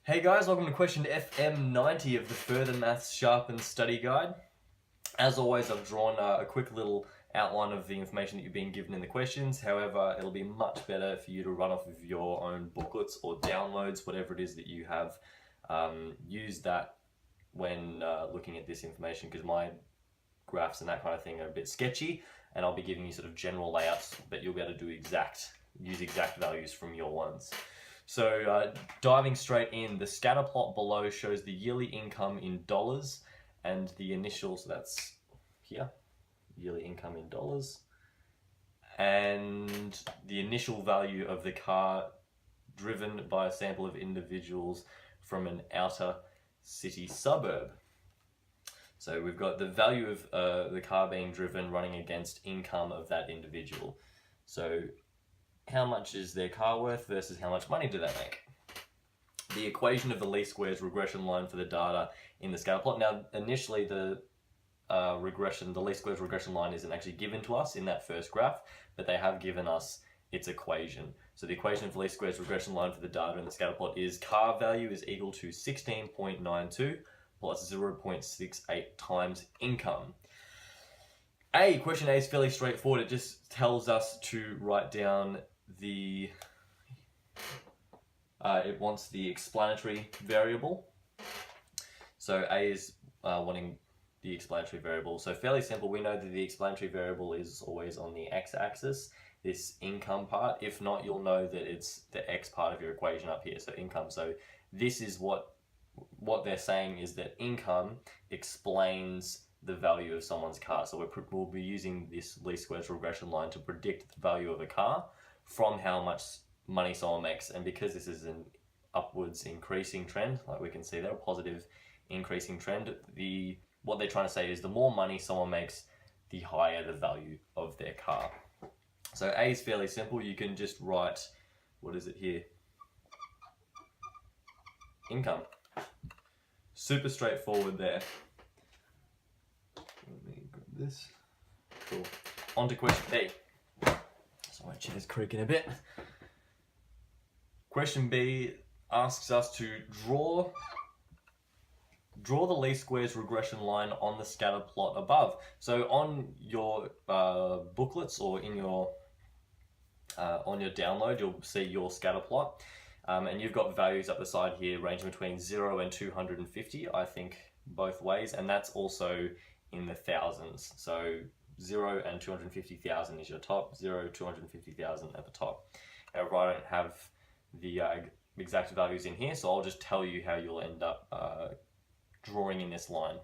Hey guys, welcome to question FM090 of the Further Maths Sharpened Study Guide. As always, I've drawn a quick little outline of the information that you've been given in the questions. However, it'll be much better for you to run off of your own booklets or downloads, whatever it is that you have. Use that when looking at this information, because my graphs and that kind of thing are a bit sketchy, and I'll be giving you sort of general layouts, but you'll be able to use exact values from your ones. So diving straight in, the scatter plot below shows the yearly income in dollars and the initial, so that's here, yearly income in dollars, and the initial value of the car driven by a sample of individuals from an outer city suburb. So we've got the value of the car being driven running against income of that individual. So how much is their car worth versus how much money do they make? The equation of the least squares regression line for the data in the scatter plot. Now, initially the least squares regression line isn't actually given to us in that first graph, but they have given us its equation. So the equation of the least squares regression line for the data in the scatter plot is car value is equal to 16.92 plus 0.68 times income. Question A is fairly straightforward. It just tells us to write down it wants the explanatory variable. So A is wanting the explanatory variable. So fairly simple. We know that the explanatory variable is always on the x-axis, this income part. If not, you'll know that it's the x part of your equation up here, so income. So this is what they're saying is that income explains the value of someone's car. So we'll be using this least squares regression line to predict the value of a car from how much money someone makes. And because this is an upwards increasing trend, like we can see there, a positive increasing trend, what they're trying to say is the more money someone makes, the higher the value of their car. So A is fairly simple. You can just write, what is it here? Income. Super straightforward there. Let me grab this. Cool. On to question B. So my chair's creaking a bit. Question B asks us to draw the least squares regression line on the scatter plot above. So on your booklets or in your on your download, you'll see your scatter plot. And you've got values up the side here ranging between 0 and 250, I think both ways, and that's also in the thousands. So 0 and 250,000 is your top, 0, 250,000 at the top. However, I don't have the exact values in here, so I'll just tell you how you'll end up drawing in this line.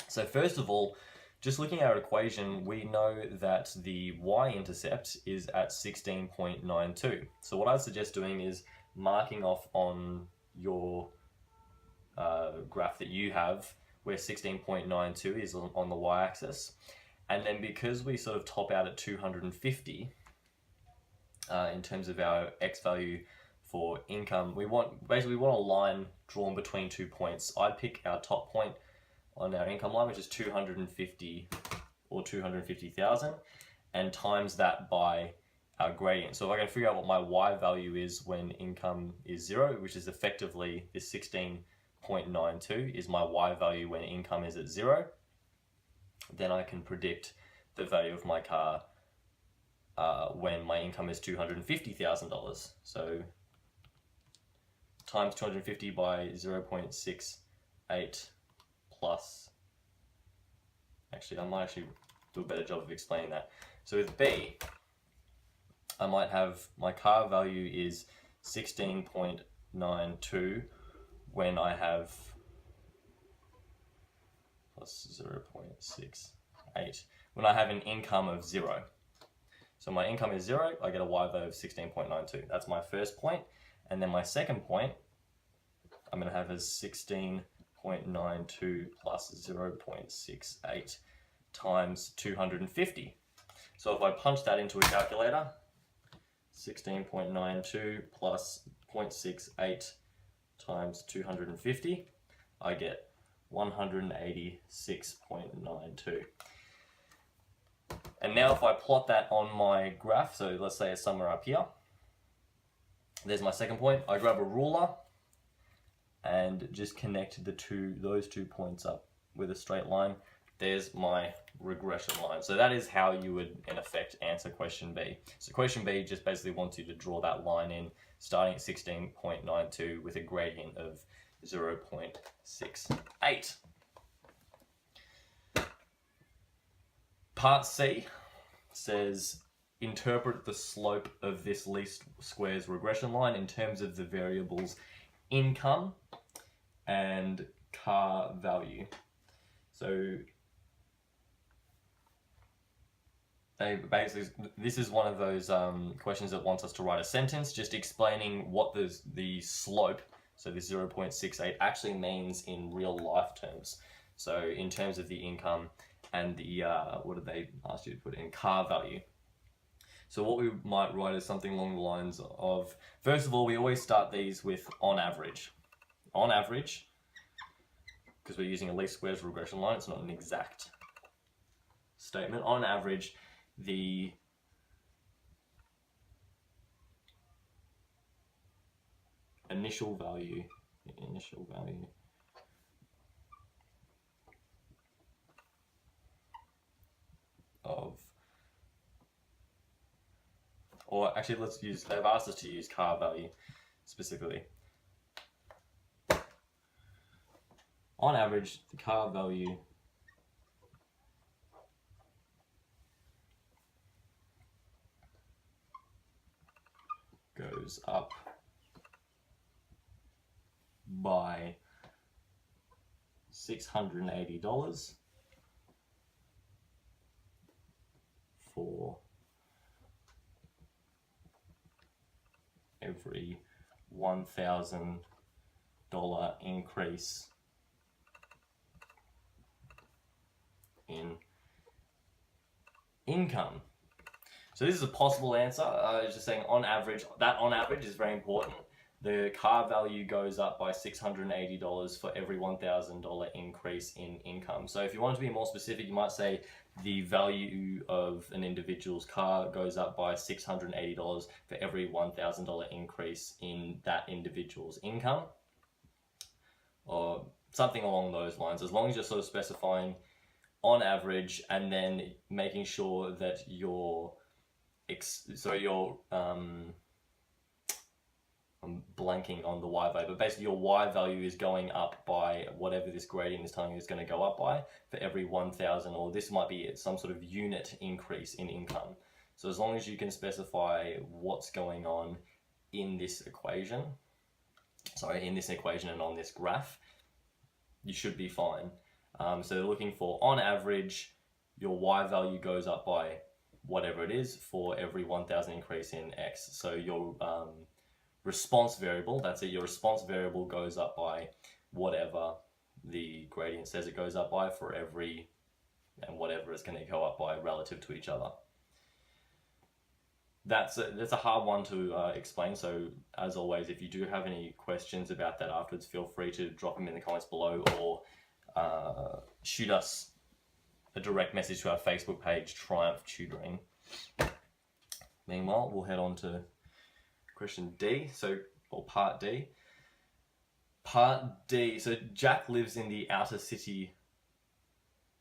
So first of all, just looking at our equation, we know that the y-intercept is at 16.92. So what I'd suggest doing is marking off on your graph that you have where 16.92 is on the y-axis, and then because we sort of top out at 250 in terms of our x value for income, we want a line drawn between 2 points. I'd pick our top point on our income line, which is 250 or 250,000, and times that by our gradient. So if I can figure out what my y value is when income is 0, which is effectively this 16.92 is my y value when income is at 0, then I can predict the value of my car when my income is $250,000. So times 250 by 0.68 plus, actually I might actually do a better job of explaining that. So with B, I might have my car value is 16.92 when I have plus 0.68 when I have an income of 0. So my income is 0, I get a y value of 16.92. That's my first point. And then my second point, I'm going to have as 16.92 plus 0.68 times 250. So if I punch that into a calculator, 16.92 plus 0.68 times 250, I get 186.92. And now if I plot that on my graph, so let's say it's somewhere up here, there's my second point. I grab a ruler and just connect those two points up with a straight line. There's my regression line. So that is how you would, in effect, answer question B. So question B just basically wants you to draw that line in, starting at 16.92 with a gradient of 0.68. Part C says, interpret the slope of this least squares regression line in terms of the variables income and car value. So this is one of those questions that wants us to write a sentence just explaining what the slope, so this 0.68, actually means in real life terms. So in terms of the income and the, what did they ask you to put in, car value. So what we might write is something along the lines of, first of all, we always start these with on average. On average, because we're using a least squares regression line, it's not an exact statement. On average, the initial value of, or actually let's use, they've asked us to use car value specifically. On average, the car value goes up by $680 for every $1,000 increase in income. So this is a possible answer. It's just saying on average, that on average is very important. The car value goes up by $680 for every $1,000 increase in income. So if you want to be more specific, you might say the value of an individual's car goes up by $680 for every $1,000 increase in that individual's income, or something along those lines, as long as you're sort of specifying on average and then making sure that I'm blanking on the y value, but basically your y value is going up by whatever this gradient is telling you is going to go up by for every 1,000, or this might be some sort of unit increase in income. So as long as you can specify what's going on in this equation, and on this graph, you should be fine. So they're looking for, on average, your y value goes up by whatever it is for every 1,000 increase in x. So your response variable, that's it, your response variable goes up by whatever the gradient says it goes up by for every, and whatever it's going to go up by relative to each other. That's a hard one to explain, so as always, if you do have any questions about that afterwards, feel free to drop them in the comments below, or shoot us a direct message to our Facebook page, Triumph Tutoring. Meanwhile, we'll head on to question D, or part D. Part D, so Jack lives in the outer city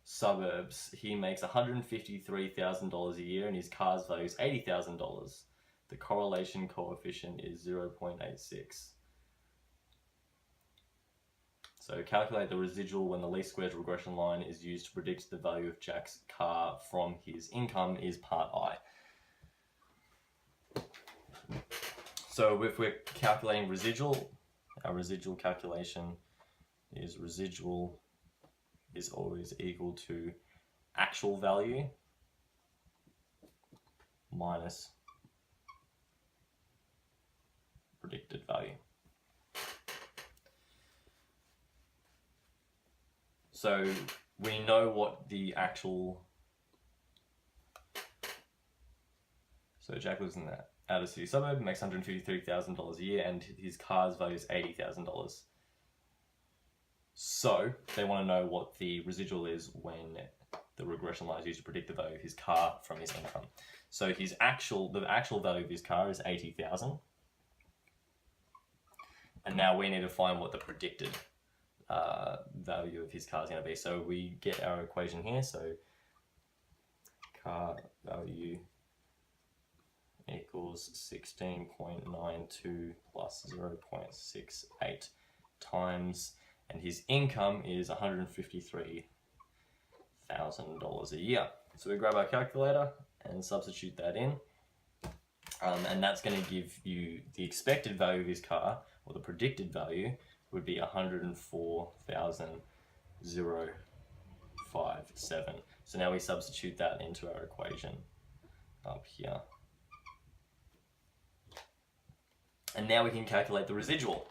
suburbs. He makes $153,000 a year and his car's value is $80,000. The correlation coefficient is 0.86. So calculate the residual when the least squares regression line is used to predict the value of Jack's car from his income is part I. So if we're calculating residual, our residual calculation is residual is always equal to actual value minus predicted value. So we know what the actual, so Jack lives in that outer city suburb, makes $153,000 a year, and his car's value is $80,000. So they want to know what the residual is when the regression line is used to predict the value of his car from his income. So the actual value of his car is $80,000. And now we need to find what the predicted value of his car is going to be. So we get our equation here. So car value equals 16.92 plus 0.68 times, and his income is $153,000 a year. So we grab our calculator and substitute that in, and that's going to give you the expected value of his car, or the predicted value would be 104,057. So now we substitute that into our equation up here. And now we can calculate the residual.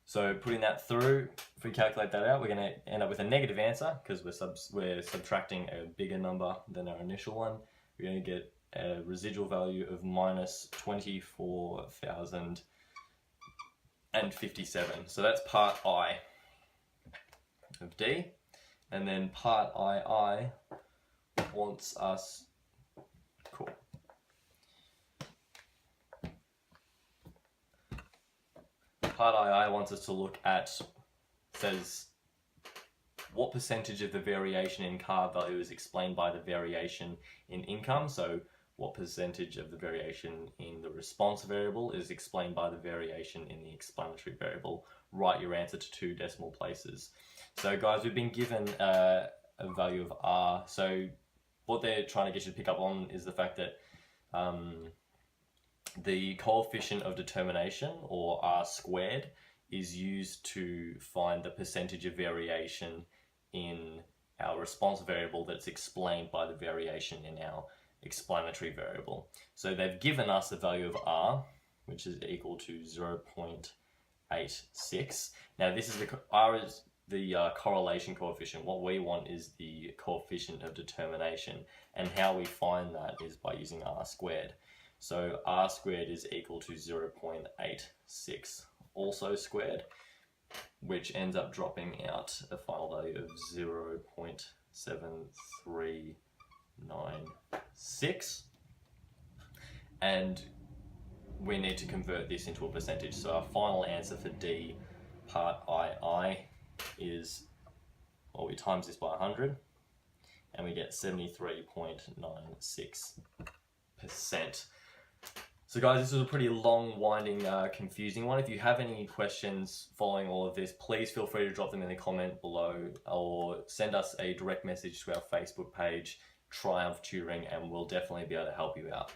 So putting that through, if we calculate that out, we're going to end up with a negative answer because we're subtracting a bigger number than our initial one. We're going to get a residual value of minus 24,057. So that's part I of D. And then part II wants us, cool. Part II wants us to look at, says, what percentage of the variation in car value is explained by the variation in income? So what percentage of the variation in the response variable is explained by the variation in the explanatory variable? Write your answer to 2 decimal places. So guys, we've been given a value of R. So what they're trying to get you to pick up on is the fact that the coefficient of determination, or R squared, is used to find the percentage of variation in our response variable that's explained by the variation in our explanatory variable. So they've given us a value of R, which is equal to 0.86. Now this is R is the correlation coefficient. What we want is the coefficient of determination, and how we find that is by using R squared. So R squared is equal to 0.86 also squared, which ends up dropping out a final value of 0.7396. And we need to convert this into a percentage. So our final answer for D, part II, is, well, we times this by 100, and we get 73.96%. So guys, this was a pretty long, winding, confusing one. If you have any questions following all of this, please feel free to drop them in the comment below, or send us a direct message to our Facebook page, Triumph Tutoring, and we'll definitely be able to help you out.